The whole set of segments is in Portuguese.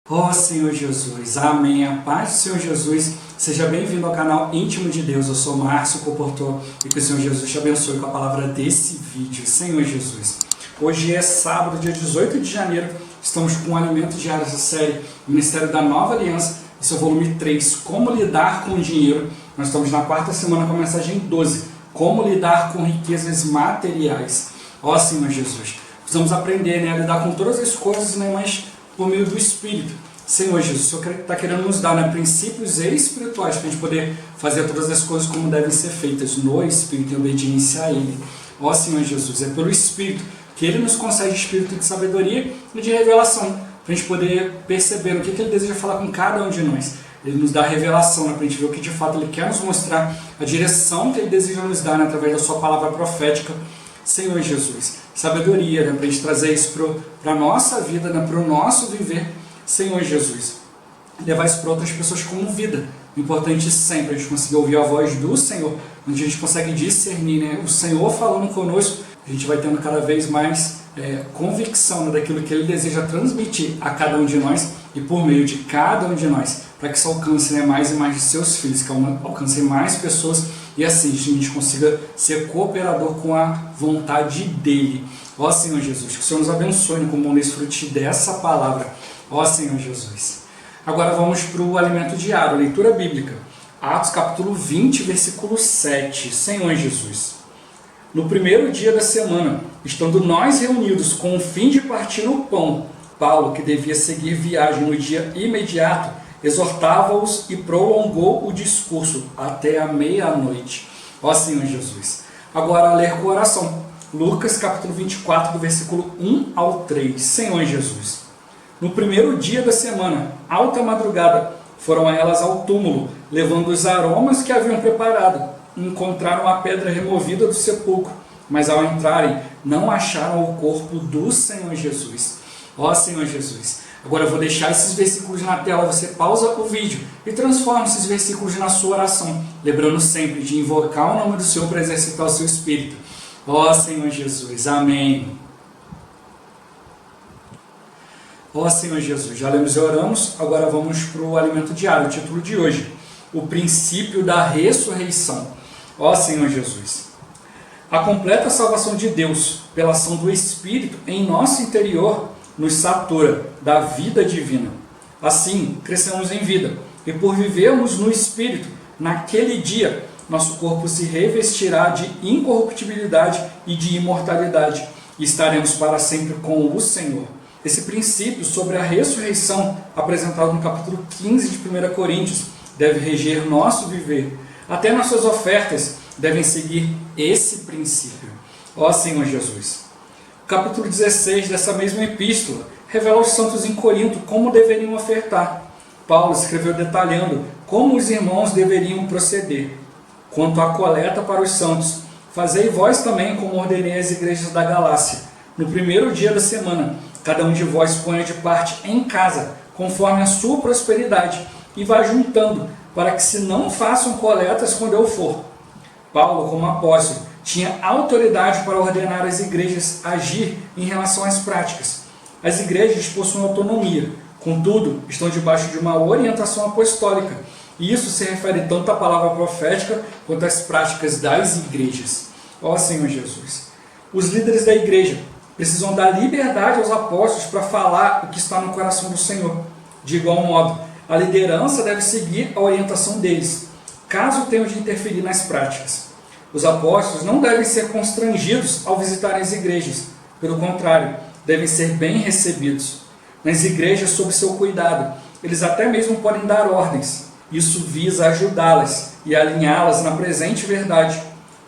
Ó Senhor Jesus, amém. A paz do Senhor Jesus, seja bem-vindo ao canal Íntimo de Deus. Eu sou Márcio Comportor e que o Senhor Jesus te abençoe com a palavra desse vídeo. Senhor Jesus, hoje é sábado, dia 18 de janeiro, estamos com o Alimento Diário dessa série Ministério da Nova Aliança, seu volume 3, Como Lidar com o Dinheiro. Nós estamos na quarta semana com a mensagem 12, Como Lidar com Riquezas Materiais. Ó Senhor Jesus, precisamos aprender a lidar com todas as coisas, mas por meio do Espírito. Senhor Jesus, o Senhor está querendo nos dar princípios espirituais para a gente poder fazer todas as coisas como devem ser feitas no Espírito, em obediência a Ele. Ó Senhor Jesus, é pelo Espírito que Ele nos concede espírito de sabedoria e de revelação, para a gente poder perceber o que Ele deseja falar com cada um de nós. Ele nos dá revelação para a gente ver o que de fato Ele quer nos mostrar, a direção que Ele deseja nos dar através da Sua palavra profética. Senhor Jesus, sabedoria, para a gente trazer isso para a nossa vida, para o nosso viver. Senhor Jesus, levar isso para outras pessoas como vida. O importante sempre a gente conseguir ouvir a voz do Senhor, onde a gente consegue discernir, o Senhor falando conosco, a gente vai tendo cada vez mais convicção daquilo que Ele deseja transmitir a cada um de nós e por meio de cada um de nós, para que isso alcance mais e mais de seus filhos, que alcance mais pessoas e assim a gente consiga ser cooperador com a vontade dEle. Ó Senhor Jesus, que o Senhor nos abençoe com o bom desfrute dessa palavra. Ó Senhor Jesus. Agora vamos para o alimento diário, leitura bíblica. Atos capítulo 20, versículo 7. Senhor Jesus. No primeiro dia da semana, estando nós reunidos com o fim de partir o pão, Paulo, que devia seguir viagem no dia imediato, exortava-os e prolongou o discurso até a meia-noite. Ó Senhor Jesus. Agora ler com oração. Lucas capítulo 24, do versículo 1 ao 3. Senhor Jesus. No primeiro dia da semana, alta madrugada, foram elas ao túmulo, levando os aromas que haviam preparado. Encontraram a pedra removida do sepulcro, mas ao entrarem, não acharam o corpo do Senhor Jesus. Ó Senhor Jesus, agora eu vou deixar esses versículos na tela, você pausa o vídeo e transforma esses versículos na sua oração, lembrando sempre de invocar o nome do Senhor para exercitar o seu Espírito. Ó Senhor Jesus, amém. Ó Senhor Jesus, já lemos e oramos, agora vamos para o alimento diário, o título de hoje, o princípio da ressurreição. Ó Senhor Jesus, a completa salvação de Deus, pela ação do Espírito em nosso interior, nos satura da vida divina. Assim, crescemos em vida, e por vivermos no Espírito, naquele dia, nosso corpo se revestirá de incorruptibilidade e de imortalidade, e estaremos para sempre com o Senhor. Esse princípio sobre a ressurreição, apresentado no capítulo 15 de 1 Coríntios, deve reger nosso viver. Até nossas ofertas devem seguir esse princípio. Ó Senhor Jesus. O capítulo 16 dessa mesma epístola revela aos santos em Corinto como deveriam ofertar. Paulo escreveu detalhando como os irmãos deveriam proceder. Quanto à coleta para os santos, fazei vós também como ordenei às igrejas da Galácia. No primeiro dia da semana, cada um de vós ponha de parte em casa, conforme a sua prosperidade, e vá juntando, para que se não façam coletas quando eu for. Paulo, como apóstolo, tinha autoridade para ordenar às igrejas agir em relação às práticas. As igrejas possuem autonomia, contudo, estão debaixo de uma orientação apostólica, e isso se refere tanto à palavra profética quanto às práticas das igrejas. Ó Senhor Jesus. Os líderes da igreja precisam dar liberdade aos apóstolos para falar o que está no coração do Senhor. De igual modo, a liderança deve seguir a orientação deles, caso tenham de interferir nas práticas. Os apóstolos não devem ser constrangidos ao visitarem as igrejas. Pelo contrário, devem ser bem recebidos. Nas igrejas, sob seu cuidado, eles até mesmo podem dar ordens. Isso visa ajudá-las e alinhá-las na presente verdade.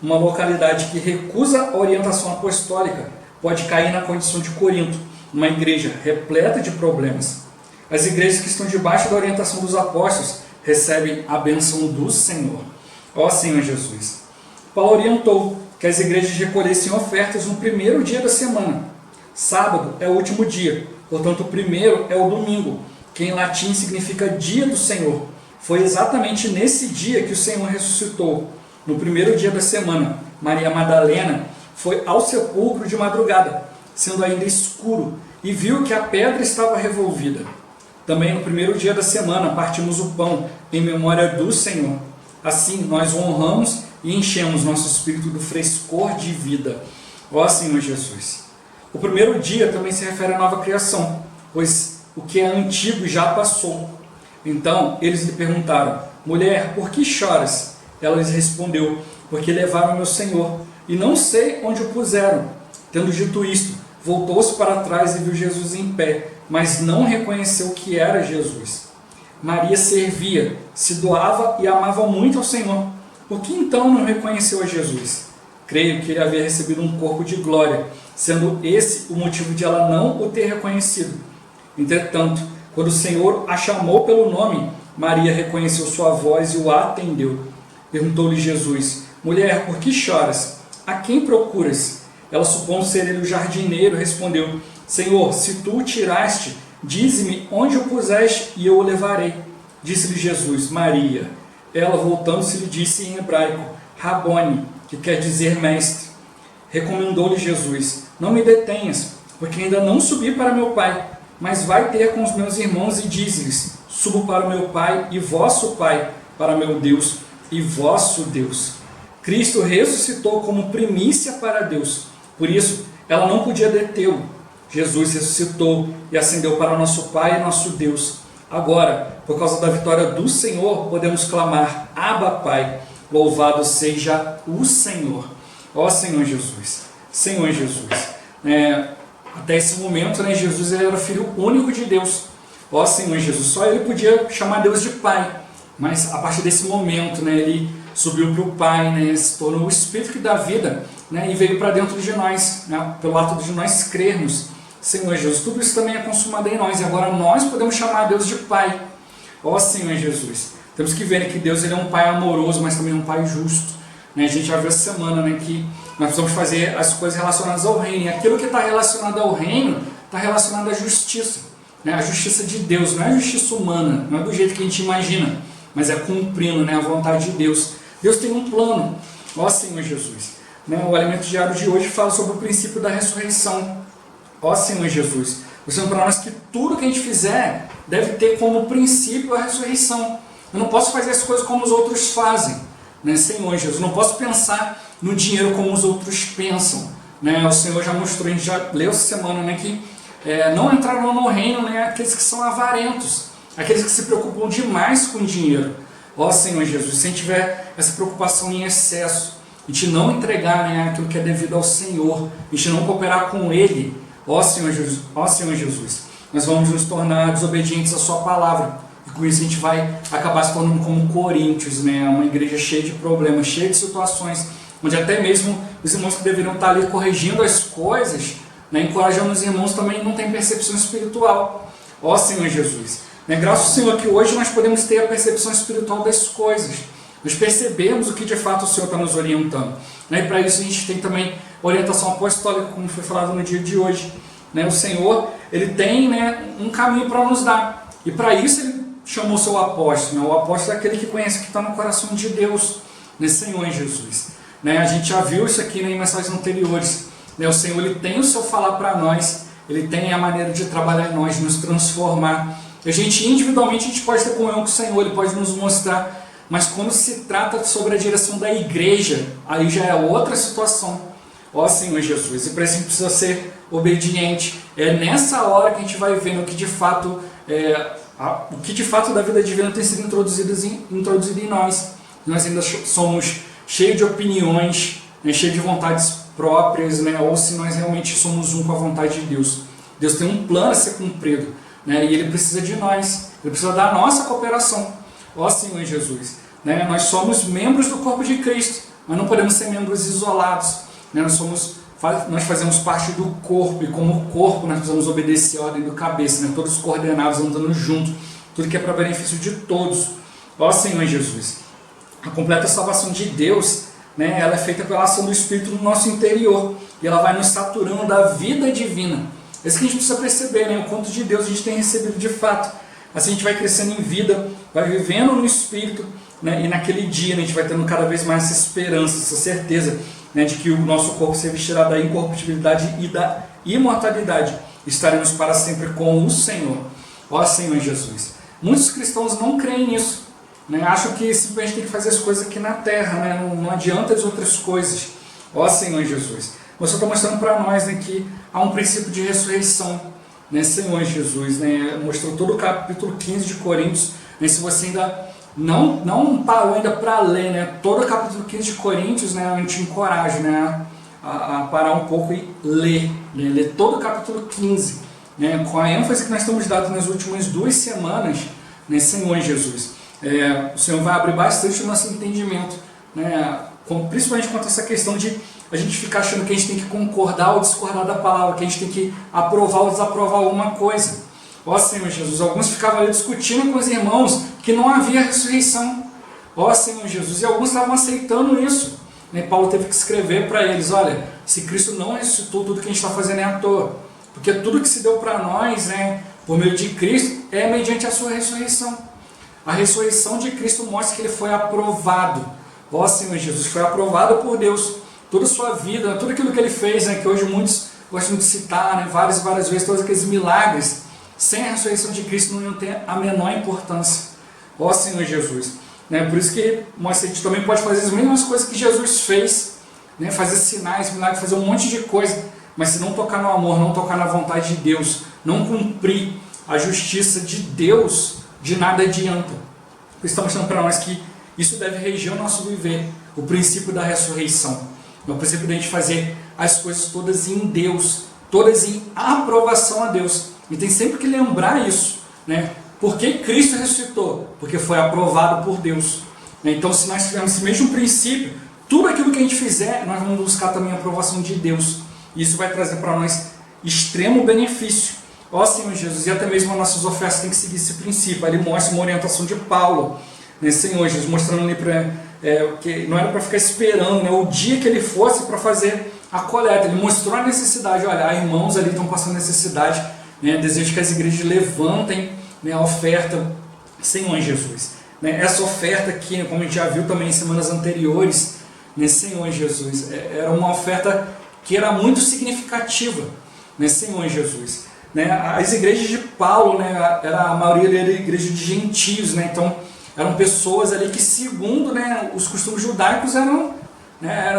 Uma localidade que recusa a orientação apostólica pode cair na condição de Corinto, uma igreja repleta de problemas. As igrejas que estão debaixo da orientação dos apóstolos recebem a bênção do Senhor. Ó Senhor Jesus. Paulo orientou que as igrejas recolhessem ofertas no primeiro dia da semana. Sábado é o último dia, portanto o primeiro é o domingo, que em latim significa dia do Senhor. Foi exatamente nesse dia que o Senhor ressuscitou. No primeiro dia da semana, Maria Madalena foi ao sepulcro de madrugada, sendo ainda escuro, e viu que a pedra estava revolvida. também no primeiro dia da semana partimos o pão em memória do Senhor. Assim nós honramos e enchemos nosso espírito do frescor de vida. Ó Senhor Jesus. O primeiro dia também se refere à nova criação, pois o que é antigo já passou. Então eles lhe perguntaram: mulher, por que choras? Ela lhes respondeu: porque levaram meu Senhor, e não sei onde o puseram. Tendo dito isto, voltou-se para trás e viu Jesus em pé, mas não reconheceu que era Jesus. Maria servia, se doava e amava muito ao Senhor. Por que então não reconheceu a Jesus? Creio que ele havia recebido um corpo de glória, sendo esse o motivo de ela não o ter reconhecido. Entretanto, quando o Senhor a chamou pelo nome, Maria reconheceu sua voz e o atendeu. Perguntou-lhe Jesus: mulher, por que choras? A quem procuras? Ela, supondo ser ele o jardineiro, respondeu: Senhor, se tu o tiraste, dize-me onde o puseste e eu o levarei. Disse-lhe Jesus: Maria. Ela, voltando-se, lhe disse em hebraico: Rabone, que quer dizer mestre. Recomendou-lhe Jesus: não me detenhas, porque ainda não subi para meu Pai, mas vai ter com os meus irmãos e dize-lhes: subo para o meu Pai e vosso Pai, para meu Deus e vosso Deus. Cristo ressuscitou como primícia para Deus, por isso ela não podia detê-lo. Jesus ressuscitou e ascendeu para nosso Pai e nosso Deus. Agora, por causa da vitória do Senhor, podemos clamar: Abba, Pai, louvado seja o Senhor. Ó Senhor Jesus, Senhor Jesus. Até esse momento, Jesus ele era o Filho único de Deus. Ó Senhor Jesus, só ele podia chamar Deus de Pai. Mas a partir desse momento, ele subiu para o Pai, se tornou o Espírito que dá vida, e veio para dentro de nós, pelo ato de nós crermos. Senhor Jesus, tudo isso também é consumado em nós, e agora nós podemos chamar Deus de Pai. Ó Senhor Jesus, temos que ver que Deus ele é um Pai amoroso, mas também um Pai justo. A gente já viu essa semana que nós precisamos fazer as coisas relacionadas ao reino, e aquilo que está relacionado ao reino está relacionado à justiça, a justiça de Deus, não é a justiça humana, não é do jeito que a gente imagina, mas é cumprindo a vontade de Deus. Deus tem um plano. Ó Senhor Jesus, o alimento diário de hoje fala sobre o princípio da ressurreição. Ó Senhor Jesus, mostrando para nós que tudo que a gente fizer deve ter como princípio a ressurreição. Eu não posso fazer as coisas como os outros fazem, Senhor Jesus, eu não posso pensar no dinheiro como os outros pensam. O Senhor já mostrou, a gente já leu essa semana que não entrarão no reino aqueles que são avarentos, aqueles que se preocupam demais com o dinheiro. Ó Senhor Jesus, se a gente tiver essa preocupação em excesso, a gente não entregar aquilo que é devido ao Senhor, a gente não cooperar com Ele, ó Senhor Jesus, nós vamos nos tornar desobedientes à Sua palavra. E com isso a gente vai acabar se tornando como Coríntios, uma igreja cheia de problemas, cheia de situações, onde até mesmo os irmãos que deveriam estar ali corrigindo as coisas, encorajando os irmãos, também não têm percepção espiritual. Ó Senhor Jesus, graças ao Senhor que hoje nós podemos ter a percepção espiritual das coisas, nós percebemos o que de fato o Senhor está nos orientando. E para isso a gente tem também orientação apostólica, como foi falado no dia de hoje. O Senhor ele tem um caminho para nos dar, e para isso Ele chamou o seu apóstolo. O apóstolo é aquele que conhece o que está no coração de Deus, Senhor Jesus. A gente já viu isso aqui em mensagens anteriores. O Senhor ele tem o seu falar para nós, Ele tem a maneira de trabalhar em nós, nos transformar. A gente individualmente a gente pode ter comunhão com o Senhor, Ele pode nos mostrar, mas quando se trata sobre a direção da igreja, aí já é outra situação. Ó Senhor Jesus, e para isso a gente precisa ser obediente. É nessa hora que a gente vai vendo o que de fato da vida divina tem sido introduzido em nós. Nós ainda somos cheios de opiniões, cheios de vontades próprias, ou se nós realmente somos um com a vontade de Deus. Deus tem um plano a ser cumprido, e Ele precisa de nós, Ele precisa da nossa cooperação. Ó Senhor Jesus, nós somos membros do corpo de Cristo, mas não podemos ser membros isolados. Nós fazemos parte do corpo, e como corpo nós precisamos obedecer a ordem do cabeça, todos coordenados, andando juntos, tudo que é para benefício de todos. Ó Senhor Jesus, a completa salvação de Deus, ela é feita pela ação do Espírito no nosso interior, e ela vai nos saturando da vida divina. É isso que a gente precisa perceber, o quanto de Deus a gente tem recebido de fato. Assim a gente vai crescendo em vida, vai vivendo no Espírito, e naquele dia a gente vai tendo cada vez mais essa esperança, essa certeza, de que o nosso corpo se vestirá da incorruptibilidade e da imortalidade. Estaremos para sempre com o Senhor. Ó Senhor Jesus. Muitos cristãos não creem nisso, né? Acham que simplesmente tem que fazer as coisas aqui na terra, né? Não adianta as outras coisas. Ó Senhor Jesus. Você está mostrando para nós, né, que há um princípio de ressurreição, né, Senhor Jesus, né? Mostrou todo o capítulo 15 de Coríntios, né? Se você ainda não parou ainda para ler, né, todo o capítulo 15 de Coríntios, né, eu te encorajo, né, a parar um pouco e ler, né, ler todo o capítulo 15, né, com a ênfase que nós temos dado nas últimas 2 semanas, né, Senhor Jesus. O Senhor vai abrir bastante o nosso entendimento, né, principalmente quanto a essa questão de a gente ficar achando que a gente tem que concordar ou discordar da palavra, que a gente tem que aprovar ou desaprovar alguma coisa. Ó Senhor Jesus, alguns ficavam ali discutindo com os irmãos que não havia ressurreição. Ó Senhor Jesus, e alguns estavam aceitando isso. E Paulo teve que escrever para eles, olha, se Cristo não ressuscitou, tudo que a gente está fazendo é à toa. Porque tudo que se deu para nós, né, por meio de Cristo, é mediante a sua ressurreição. A ressurreição de Cristo mostra que ele foi aprovado. Ó Senhor Jesus, foi aprovado por Deus. Toda a sua vida, tudo aquilo que ele fez, né, que hoje muitos gostam de citar, né, várias vezes, todos aqueles milagres, sem a ressurreição de Cristo não iam ter a menor importância. Ó Senhor Jesus. Né, por isso que a gente também pode fazer as mesmas coisas que Jesus fez, né, fazer sinais, milagres, fazer um monte de coisa, mas se não tocar no amor, não tocar na vontade de Deus, não cumprir a justiça de Deus, de nada adianta. Por isso está mostrando para nós que isso deve reger o nosso viver, o princípio da ressurreição. É o princípio da gente fazer as coisas todas em Deus, todas em aprovação a Deus. E tem sempre que lembrar isso, né? Por que Cristo ressuscitou? Porque foi aprovado por Deus. Então, se nós tivermos esse mesmo princípio, tudo aquilo que a gente fizer, nós vamos buscar também a aprovação de Deus. E isso vai trazer para nós extremo benefício. Ó Senhor Jesus, e até mesmo as nossas ofertas têm que seguir esse princípio. Ali mostra uma orientação de Paulo, né, Senhor Jesus, mostrando ali que não era para ficar esperando, né, o dia que ele fosse para fazer a coleta. Ele mostrou a necessidade. Olha, irmãos ali estão passando necessidade, né, desejo que as igrejas levantem, né, a oferta, Senhor Jesus. Né, essa oferta aqui, como a gente já viu também em semanas anteriores, né, Senhor Jesus, era uma oferta que era muito significativa, né, Senhor Jesus. Né, as igrejas de Paulo, né, a maioria era igreja de gentios, né, então eram pessoas ali que, segundo, né, os costumes judaicos, eram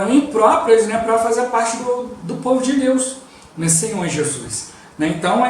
impróprias, né, para fazer parte do povo de Deus, né, Senhor Jesus. Né, então,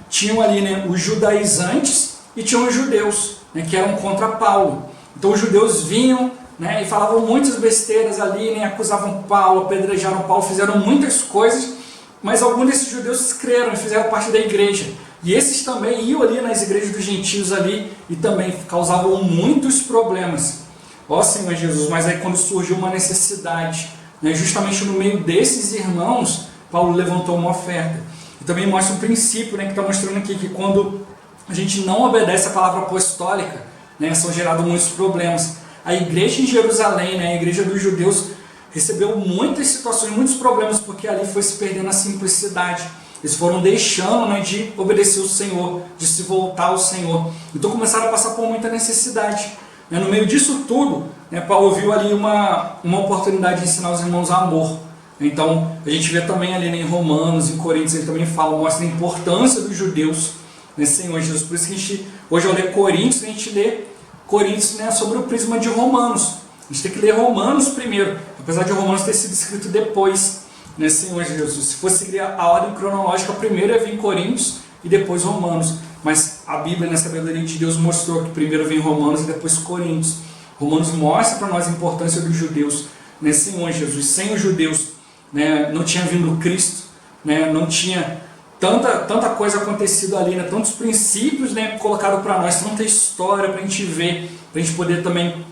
tinham ali, né, os judaizantes e tinham os judeus, né, que eram contra Paulo. Então, os judeus vinham, né, e falavam muitas besteiras ali, né, acusavam Paulo, apedrejaram Paulo, fizeram muitas coisas, mas alguns desses judeus creram e fizeram parte da igreja. E esses também iam ali nas igrejas dos gentios ali e também causavam muitos problemas. Ó Senhor Jesus, mas aí quando surgiu uma necessidade, né, justamente no meio desses irmãos, Paulo levantou uma oferta. E também mostra um princípio, né, que está mostrando aqui, que quando a gente não obedece a palavra apostólica, né, são gerados muitos problemas. A igreja em Jerusalém, né, a igreja dos judeus, recebeu muitas situações, muitos problemas, porque ali foi se perdendo a simplicidade. Eles foram deixando, né, de obedecer o Senhor, de se voltar ao Senhor. Então começaram a passar por muita necessidade. No meio disso tudo, né, Paulo viu ali uma oportunidade de ensinar os irmãos amor. Então a gente vê também ali, né, em Romanos, em Coríntios, ele também fala, mostra a importância dos judeus, né, Senhor Jesus. Por isso que a gente, hoje ao ler Coríntios, a gente lê Coríntios, né, sobre o prisma de Romanos. A gente tem que ler Romanos primeiro, apesar de Romanos ter sido escrito depois, né, Senhor Jesus. Se fosse seguir a ordem cronológica, primeiro ia vir Coríntios e depois Romanos. Mas a Bíblia, na sabedoria de Deus, mostrou que primeiro vem Romanos e depois Coríntios. Romanos mostra para nós a importância dos judeus, né, Senhor Jesus. Sem os judeus, né, não tinha vindo Cristo, né, não tinha tanta coisa acontecido ali, né, tantos princípios, né, colocados para nós, tanta história para a gente ver, para a gente poder também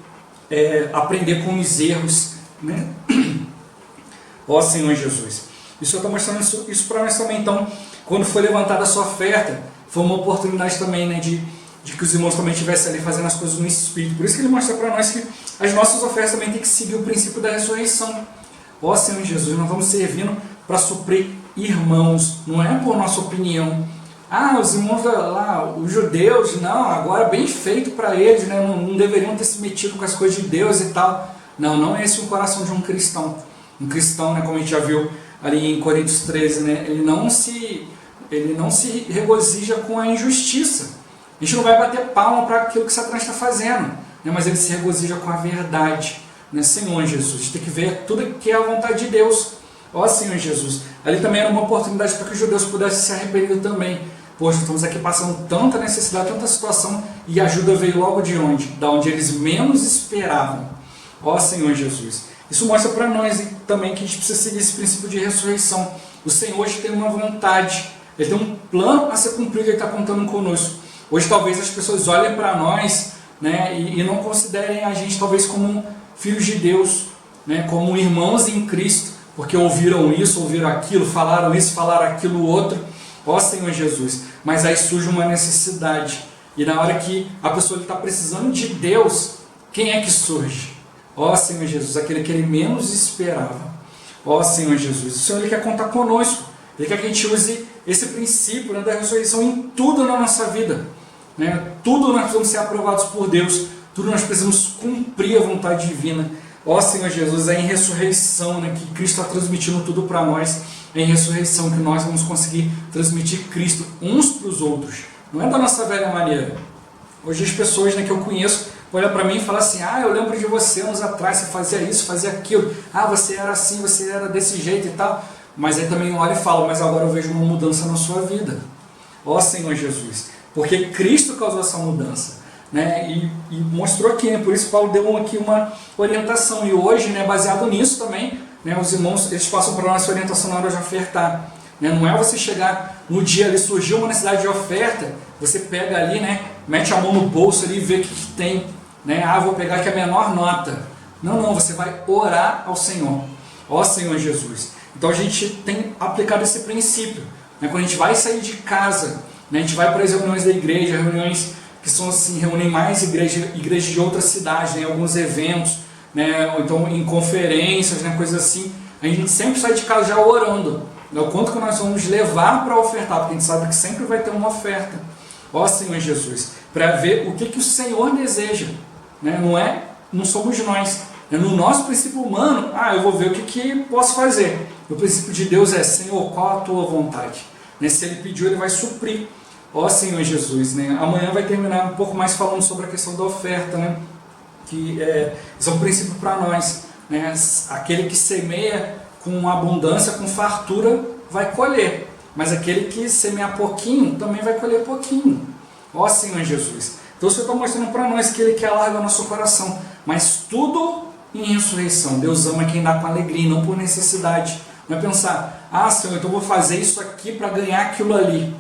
aprender com os erros, né? Ó Senhor Jesus. E o Senhor está mostrando isso para nós também. Então, quando foi levantada a sua oferta, foi uma oportunidade também, né, de que os irmãos também estivessem ali fazendo as coisas no Espírito. Por isso que ele mostra para nós que as nossas ofertas também têm que seguir o princípio da ressurreição. Ó Senhor Jesus, nós vamos servindo para suprir irmãos, não é por nossa opinião. Ah, os irmãos lá, os judeus, não, agora bem feito para eles, né, não deveriam ter se metido com as coisas de Deus e tal. Não é esse o coração de um cristão. Um cristão, né, como a gente já viu ali em Coríntios 13, né, ele não se ele não se regozija com a injustiça. A gente não vai bater palma para aquilo que Satanás está fazendo, né? Mas ele se regozija com a verdade, né? Senhor Jesus, a gente tem que ver tudo que é a vontade de Deus. Ó Senhor Jesus, ali também era uma oportunidade para que os judeus pudessem se arrepender também. Poxa, estamos aqui passando tanta necessidade, tanta situação, e a ajuda veio logo de onde? Da onde eles menos esperavam. Ó Senhor Jesus, isso mostra para nós também que a gente precisa seguir esse princípio de ressurreição. O Senhor hoje tem uma vontade, Ele tem um plano a ser cumprido, Ele está contando conosco. Hoje talvez as pessoas olhem para nós, né, e não considerem a gente talvez como filhos de Deus, né, como irmãos em Cristo, porque ouviram isso, ouviram aquilo, falaram isso, falaram aquilo outro. Ó Senhor Jesus, mas aí surge uma necessidade, e na hora que a pessoa está precisando de Deus, quem é que surge? Ó Senhor Jesus, aquele que Ele menos esperava. Ó Senhor Jesus, o Senhor Ele quer contar conosco, Ele quer que a gente use esse princípio, né, da ressurreição em tudo na nossa vida, né? Tudo nós precisamos ser aprovados por Deus, tudo nós precisamos cumprir a vontade divina. Ó Senhor Jesus, é em ressurreição, né, que Cristo está transmitindo tudo para nós. É em ressurreição que nós vamos conseguir transmitir Cristo uns para os outros. Não é da nossa velha maneira. Hoje as pessoas, né, que eu conheço olham para mim e falam assim: ah, eu lembro de você anos atrás, você fazia isso, fazia aquilo, ah, você era assim, você era desse jeito e tal. Mas aí também olha e fala: mas agora eu vejo uma mudança na sua vida. Ó Senhor Jesus, porque Cristo causou essa mudança, né? E mostrou aqui, né? Por isso Paulo deu aqui uma orientação, e hoje, né, baseado nisso também, né, os irmãos, eles passam para nós essa orientação na hora de ofertar, né? Não é você chegar no dia ali, surgiu uma necessidade de oferta, você pega ali, né, mete a mão no bolso ali e vê o que tem, né? Ah, vou pegar aqui a menor nota. Não, você vai orar ao Senhor. Ó Senhor Jesus. Então a gente tem aplicado esse princípio, né? Quando a gente vai sair de casa, né, a gente vai para as reuniões da igreja, reuniões que são assim, reúnem mais igrejas de outras cidades, né, alguns eventos, né, ou então em conferências, né, coisas assim, a gente sempre sai de casa já orando, né, o quanto que nós vamos levar para ofertar, porque a gente sabe que sempre vai ter uma oferta. Ó Senhor Jesus, para ver o que o Senhor deseja, né? Não somos nós, né? No nosso princípio humano, eu vou ver o que posso fazer. O princípio de Deus é: Senhor, qual a tua vontade? Né? Se Ele pediu, Ele vai suprir. Ó Senhor Jesus, né? Amanhã vai terminar um pouco mais falando sobre a questão da oferta, né? Que isso é um princípio para nós, né? Aquele que semeia com abundância, com fartura, vai colher, mas aquele que semeia pouquinho também vai colher pouquinho. Ó Senhor Jesus, então o Senhor está mostrando para nós que Ele quer alargar o nosso coração, mas tudo em ressurreição. Deus ama quem dá com alegria, não por necessidade. Não é pensar: ah Senhor, então eu vou fazer isso aqui para ganhar aquilo ali.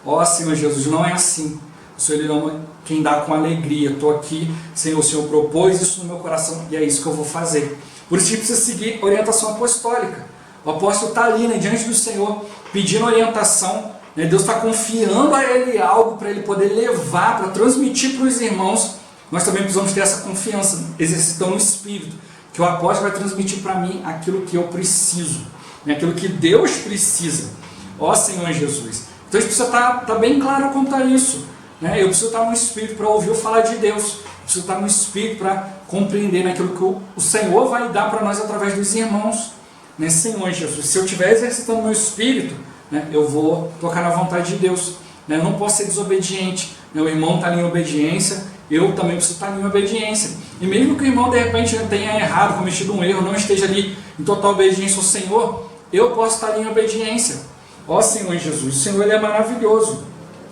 Ó Senhor Jesus, não é assim. O Senhor, Ele ama quem dá com alegria. Estou aqui, Senhor, o Senhor propôs isso no meu coração e é isso que eu vou fazer. Por isso a gente precisa seguir a orientação apostólica. O apóstolo está ali, né, diante do Senhor, pedindo orientação, né? Deus está confiando a ele algo para ele poder levar, para transmitir para os irmãos. Nós também precisamos ter essa confiança, exercitando o Espírito, que o apóstolo vai transmitir para mim aquilo que eu preciso, né? Aquilo que Deus precisa. Ó Senhor Jesus. Então a gente precisa estar bem claro quanto a isso, né? Eu preciso estar no Espírito para ouvir o falar de Deus. Eu preciso estar no Espírito para compreender, né, aquilo que o Senhor vai dar para nós através dos irmãos. Né? Senhor Jesus, se eu estiver exercitando meu Espírito, né, eu vou tocar na vontade de Deus. Né? Eu não posso ser desobediente. Meu irmão está em obediência, eu também preciso estar em obediência. E mesmo que o irmão de repente tenha errado, cometido um erro, não esteja ali em total obediência ao Senhor, eu posso estar ali em obediência. Ó Senhor Jesus, o Senhor, Ele é maravilhoso.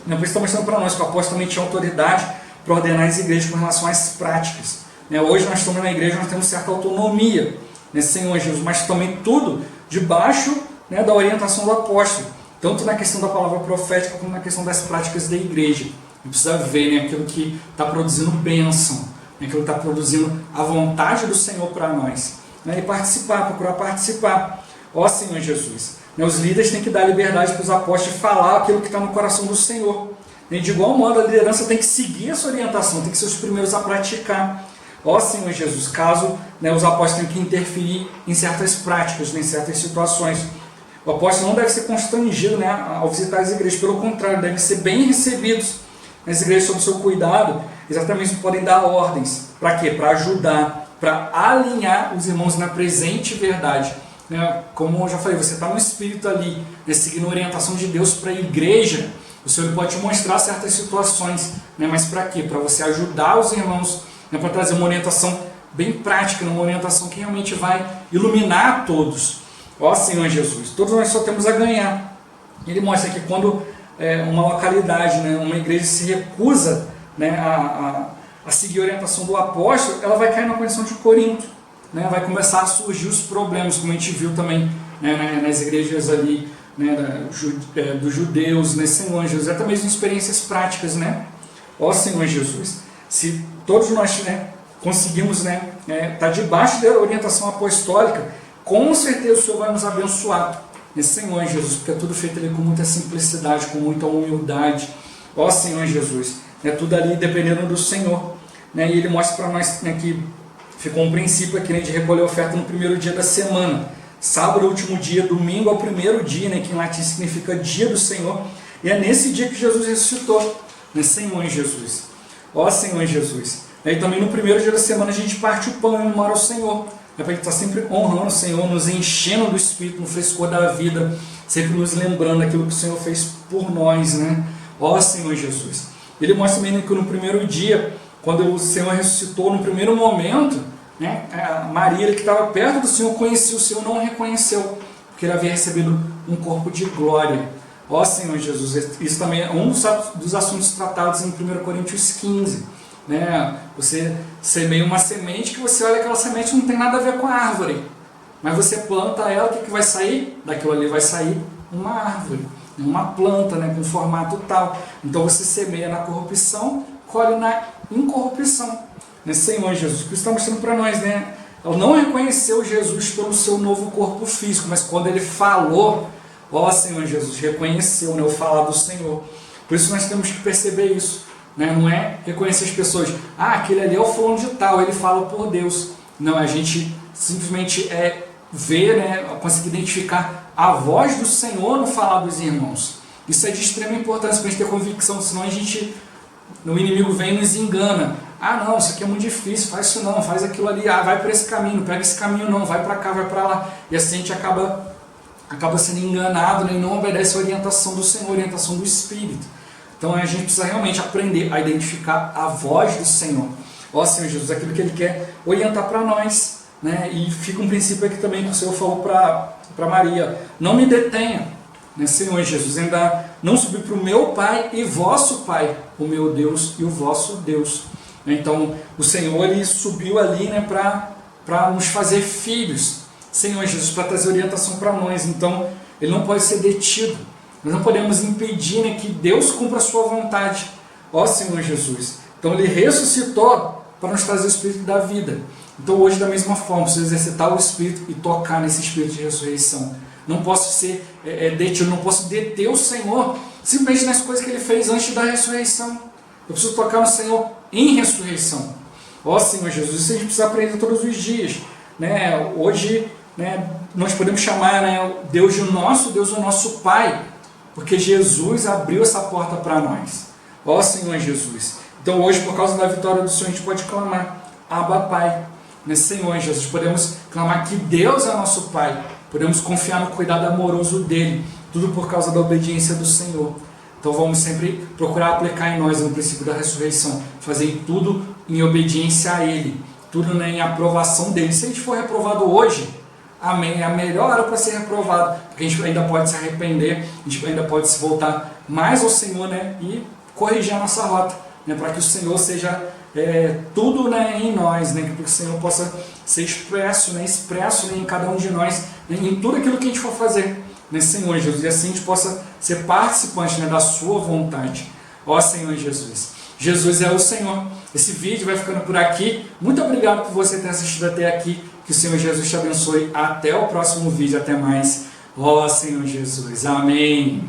Por isso está mostrando para nós que o apóstolo também tinha autoridade para ordenar as igrejas com relação às práticas. Hoje nós estamos na igreja, nós temos certa autonomia, né, Senhor Jesus, mas também tudo debaixo, né, da orientação do apóstolo, tanto na questão da palavra profética como na questão das práticas da igreja. A gente precisa ver, né, aquilo que está produzindo bênção, né, aquilo que está produzindo a vontade do Senhor para nós, né, e procurar participar. Ó Senhor Jesus, né, os líderes têm que dar liberdade para os apóstolos falar aquilo que está no coração do Senhor. E de igual modo, a liderança tem que seguir essa orientação, tem que ser os primeiros a praticar. Ó Senhor Jesus, caso, né, os apóstolos tenham que interferir em certas práticas, né, em certas situações, o apóstolo não deve ser constrangido, né, ao visitar as igrejas, pelo contrário, devem ser bem recebidos nas igrejas sob seu cuidado. Exatamente, podem dar ordens. Para quê? Para ajudar, para alinhar os irmãos na presente verdade. né, como eu já falei, você está no Espírito ali, né, seguindo a orientação de Deus para a igreja, o Senhor pode te mostrar certas situações, né, mas para quê? Para você ajudar os irmãos, né, para trazer uma orientação bem prática, uma orientação que realmente vai iluminar a todos. Ó Senhor Jesus, todos nós só temos a ganhar. Ele mostra que quando uma localidade, né, uma igreja se recusa, né, a seguir a orientação do apóstolo, ela vai cair na condição de Corinto, né, vai começar a surgir os problemas, como a gente viu também, né, nas igrejas ali, né, dos judeus, né, Senhor Jesus, até mesmo experiências práticas, né? Ó Senhor Jesus, se todos nós, né, conseguimos, né, estar debaixo da orientação apostólica, com certeza o Senhor vai nos abençoar, né, Senhor Jesus, porque é tudo feito ali com muita simplicidade, com muita humildade. Ó Senhor Jesus, é tudo ali dependendo do Senhor, né? E Ele mostra para nós, né, que ficou um princípio aqui, né, de recolher oferta no primeiro dia da semana. Sábado é o último dia, domingo é o primeiro dia, né, que em latim significa dia do Senhor. E é nesse dia que Jesus ressuscitou, né, Senhor Jesus. Ó Senhor Jesus. E também no primeiro dia da semana a gente parte o pão e memória ao Senhor. É para a gente estar sempre honrando o Senhor, nos enchendo do Espírito, no frescor da vida, sempre nos lembrando aquilo que o Senhor fez por nós, né? Ó Senhor Jesus. Ele mostra também que no primeiro dia, quando o Senhor ressuscitou, no primeiro momento, né, a Maria, que estava perto do Senhor, conhecia o Senhor, não o reconheceu, porque ele havia recebido um corpo de glória. Ó Senhor Jesus, isso também é um dos assuntos tratados em 1 Coríntios 15. Né? Você semeia uma semente que você olha, aquela semente não tem nada a ver com a árvore, mas você planta ela, o que vai sair? Daquilo ali vai sair uma árvore, uma planta, né, com formato tal. Então você semeia na corrupção, colhe na incorrupção, né, Senhor Jesus. Por isso está mostrando para nós, né? Ela não reconheceu Jesus pelo seu novo corpo físico, mas quando ele falou, ó Senhor Jesus, reconheceu, né, o falar do Senhor. Por isso nós temos que perceber isso, né? Não é reconhecer as pessoas, aquele ali é o fulano de tal, ele fala por Deus. Não, a gente simplesmente ver, né, conseguir identificar a voz do Senhor no falar dos irmãos. Isso é de extrema importância para a gente ter convicção, senão o inimigo vem e nos engana. Não, isso aqui é muito difícil, faz isso não, faz aquilo ali, vai para esse caminho, não pega esse caminho não, vai para cá, vai para lá. E assim a gente acaba sendo enganado, né, e não obedece a orientação do Senhor, a orientação do Espírito. Então a gente precisa realmente aprender a identificar a voz do Senhor. Ó Senhor Jesus, aquilo que Ele quer orientar para nós, né? E fica um princípio aqui também que o Senhor falou para Maria: não me detenha, né, Senhor Jesus, ainda não subi para o meu Pai e vosso Pai, o meu Deus e o vosso Deus. Então o Senhor, Ele subiu ali, né, para nos fazer filhos, Senhor Jesus, para trazer orientação para nós. Então Ele não pode ser detido. Nós não podemos impedir, né, que Deus cumpra a sua vontade. Ó Senhor Jesus. Então Ele ressuscitou para nos trazer o Espírito da vida. Então hoje, da mesma forma, preciso exercitar o Espírito e tocar nesse Espírito de ressurreição. Não posso ser detido, não posso deter o Senhor simplesmente nas coisas que Ele fez antes da ressurreição. Eu preciso tocar no Senhor em ressurreição. Ó Senhor Jesus, isso a gente precisa aprender todos os dias, né? Hoje, né, nós podemos chamar, né, Deus de nosso Deus, o nosso Pai, porque Jesus abriu essa porta para nós. Ó Senhor Jesus. Então hoje, por causa da vitória do Senhor, a gente pode clamar: Abba Pai. Nesse Senhor Jesus, podemos clamar que Deus é nosso Pai. Podemos confiar no cuidado amoroso dEle. Tudo por causa da obediência do Senhor. Então vamos sempre procurar aplicar em nós no princípio da ressurreição. Fazer tudo em obediência a Ele. Tudo, né, em aprovação dEle. Se a gente for reprovado hoje, amém, é a melhor hora para ser reprovado, porque a gente ainda pode se arrepender, a gente ainda pode se voltar mais ao Senhor, né, e corrigir a nossa rota, né, para que o Senhor seja tudo, né, em nós, né, que o Senhor possa ser expresso, né, em cada um de nós, né, em tudo aquilo que a gente for fazer, né, Senhor Jesus, e assim a gente possa ser participante, né, da sua vontade. Ó Senhor Jesus. Jesus é o Senhor. Esse vídeo vai ficando por aqui. Muito obrigado por você ter assistido até aqui. Que o Senhor Jesus te abençoe. Até o próximo vídeo. Até mais. Ó Senhor Jesus. Amém.